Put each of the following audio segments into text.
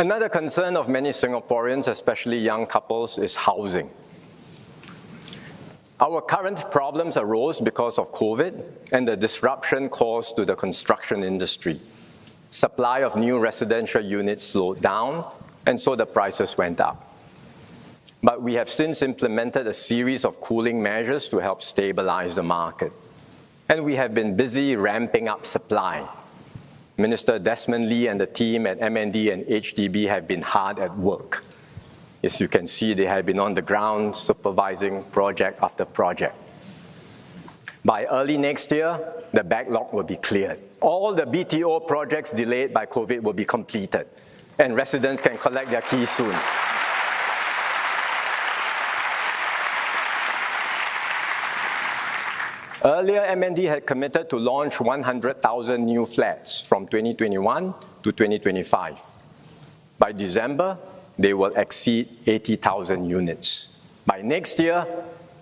Another concern of many Singaporeans, especially young couples, is housing. Our current problems arose because of COVID and the disruption caused to the construction industry. Supply of new residential units slowed down, and so the prices went up. But we have since implemented a series of cooling measures to help stabilize the market. And we have been busy ramping up supply. Minister Desmond Lee and the team at MND and HDB have been hard at work. As you can see, they have been on the ground supervising project after project. By early next year, the backlog will be cleared. All the BTO projects delayed by COVID will be completed, and residents can collect their keys soon. Earlier, MND had committed to launch 100,000 new flats from 2021 to 2025. By December, they will exceed 80,000 units. By next year,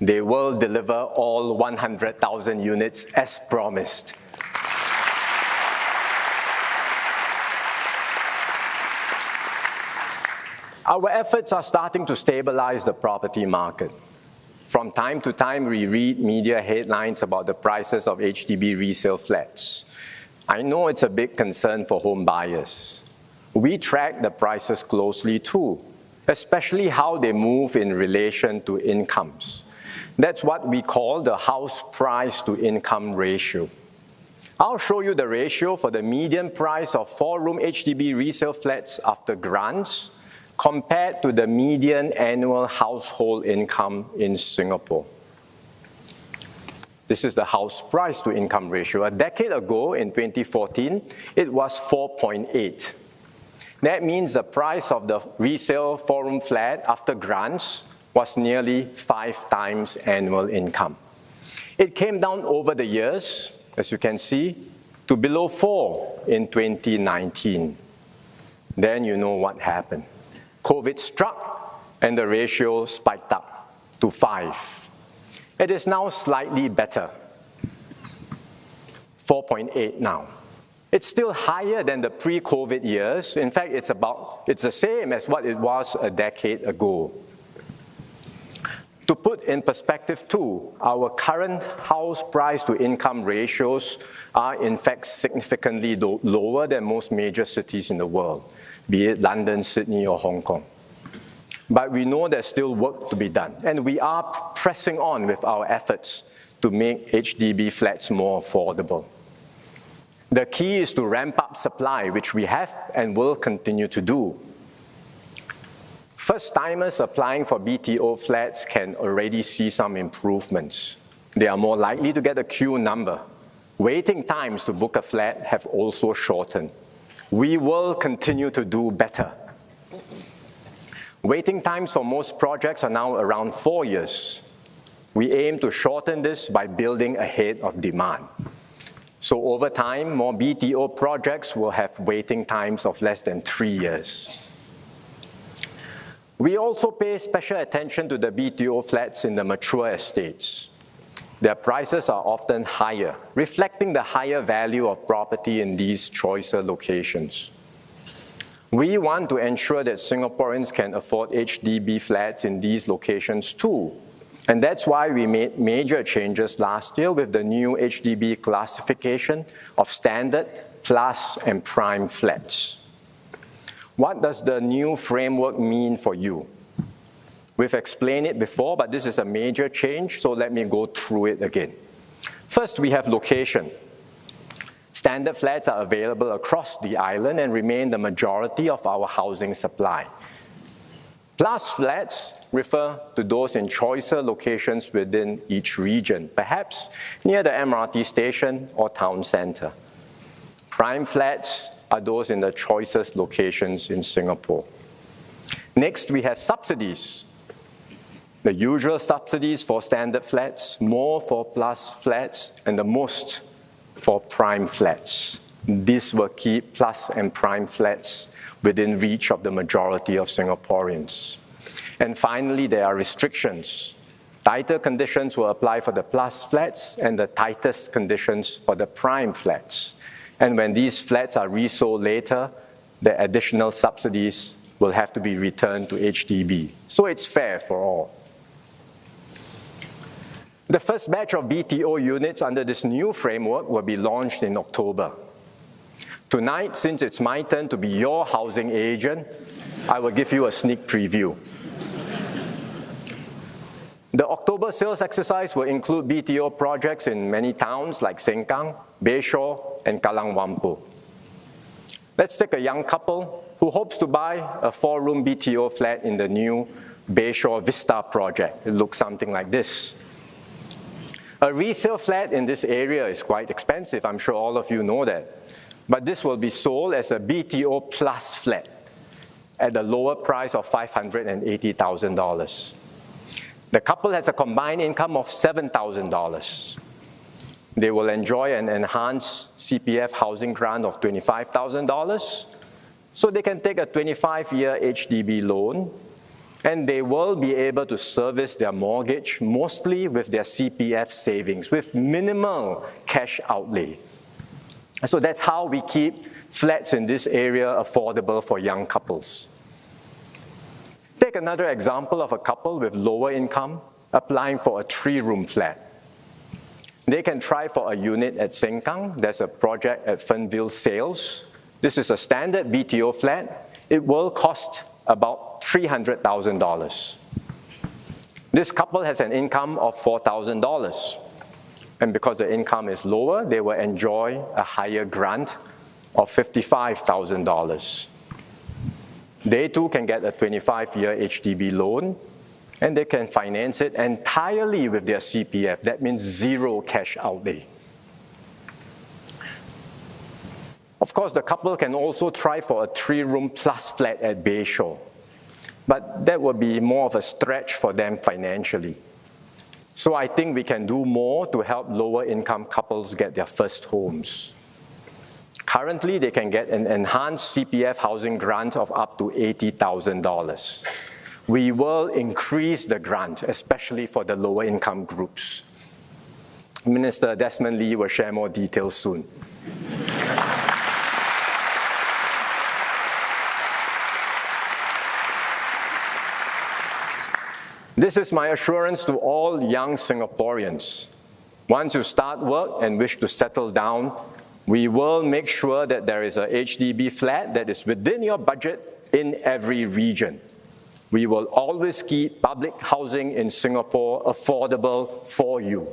they will deliver all 100,000 units as promised. Our efforts are starting to stabilize the property market. From time to time, we read media headlines about the prices of HDB resale flats. I know it's a big concern for home buyers. We track the prices closely too, especially how they move in relation to incomes. That's what we call the house price to income ratio. I'll show you the ratio for the median price of 4-room HDB resale flats after grants compared to the median annual household income in Singapore. This is the house price to income ratio. A decade ago, in 2014, it was 4.8. That means the price of the resale 4-room flat after grants was nearly 5 times annual income. It came down over the years, as you can see, to below 4 in 2019. Then you know what happened. COVID struck and the ratio spiked up to 5. It is now slightly better, 4.8 now. It's still higher than the pre-COVID years. In fact, it's the same as what it was a decade ago. To put in perspective too, our current house price to income ratios are in fact significantly lower than most major cities in the world, be it London, Sydney, or Hong Kong. But we know there's still work to be done, and we are pressing on with our efforts to make HDB flats more affordable. The key is to ramp up supply, which we have and will continue to do. First-timers applying for BTO flats can already see some improvements. They are more likely to get a queue number. Waiting times to book a flat have also shortened. We will continue to do better. Waiting times for most projects are now around 4 years. We aim to shorten this by building ahead of demand. So over time, more BTO projects will have waiting times of less than 3 years. We also pay special attention to the BTO flats in the mature estates. Their prices are often higher, reflecting the higher value of property in these choicer locations. We want to ensure that Singaporeans can afford HDB flats in these locations too. And that's why we made major changes last year with the new HDB classification of standard, plus, and prime flats. What does the new framework mean for you? We've explained it before, but this is a major change, so let me go through it again. First, we have location. Standard flats are available across the island and remain the majority of our housing supply. Plus flats refer to those in choicer locations within each region, perhaps near the MRT station or town center. Prime flats are those in the choicest locations in Singapore. Next, we have subsidies. The usual subsidies for standard flats, more for plus flats, and the most for prime flats. This will keep plus and prime flats within reach of the majority of Singaporeans. And finally, there are restrictions. Tighter conditions will apply for the plus flats and the tightest conditions for the prime flats. And when these flats are resold later, the additional subsidies will have to be returned to HDB. So it's fair for all. The first batch of BTO units under this new framework will be launched in October. Tonight, since it's my turn to be your housing agent, I will give you a sneak preview. The October sales exercise will include BTO projects in many towns like Sengkang, Bayshore, and Kallang Wampu. Let's take a young couple who hopes to buy a 4-room BTO flat in the new Bayshore Vista project. It looks something like this. A resale flat in this area is quite expensive. I'm sure all of you know that. But this will be sold as a BTO plus flat at a lower price of $580,000. The couple has a combined income of $7,000. They will enjoy an enhanced CPF housing grant of $25,000, so they can take a 25-year HDB loan, and they will be able to service their mortgage mostly with their CPF savings, with minimal cash outlay. So that's how we keep flats in this area affordable for young couples. Take another example of a couple with lower income applying for a 3-room flat. They can try for a unit at Sengkang. There's a project at Fernville Sales. This is a standard BTO flat. It will cost about $300,000. This couple has an income of $4,000. And because the income is lower, they will enjoy a higher grant of $55,000. They too can get a 25-year HDB loan, and they can finance it entirely with their CPF. That means zero cash outlay. Of course, the couple can also try for a 3-room plus flat at Bayshore, but that would be more of a stretch for them financially. So I think we can do more to help lower-income couples get their first homes. Currently, they can get an enhanced CPF housing grant of up to $80,000. We will increase the grant, especially for the lower-income groups. Minister Desmond Lee will share more details soon. This is my assurance to all young Singaporeans. Once you start work and wish to settle down, we will make sure that there is a HDB flat that is within your budget in every region. We will always keep public housing in Singapore affordable for you.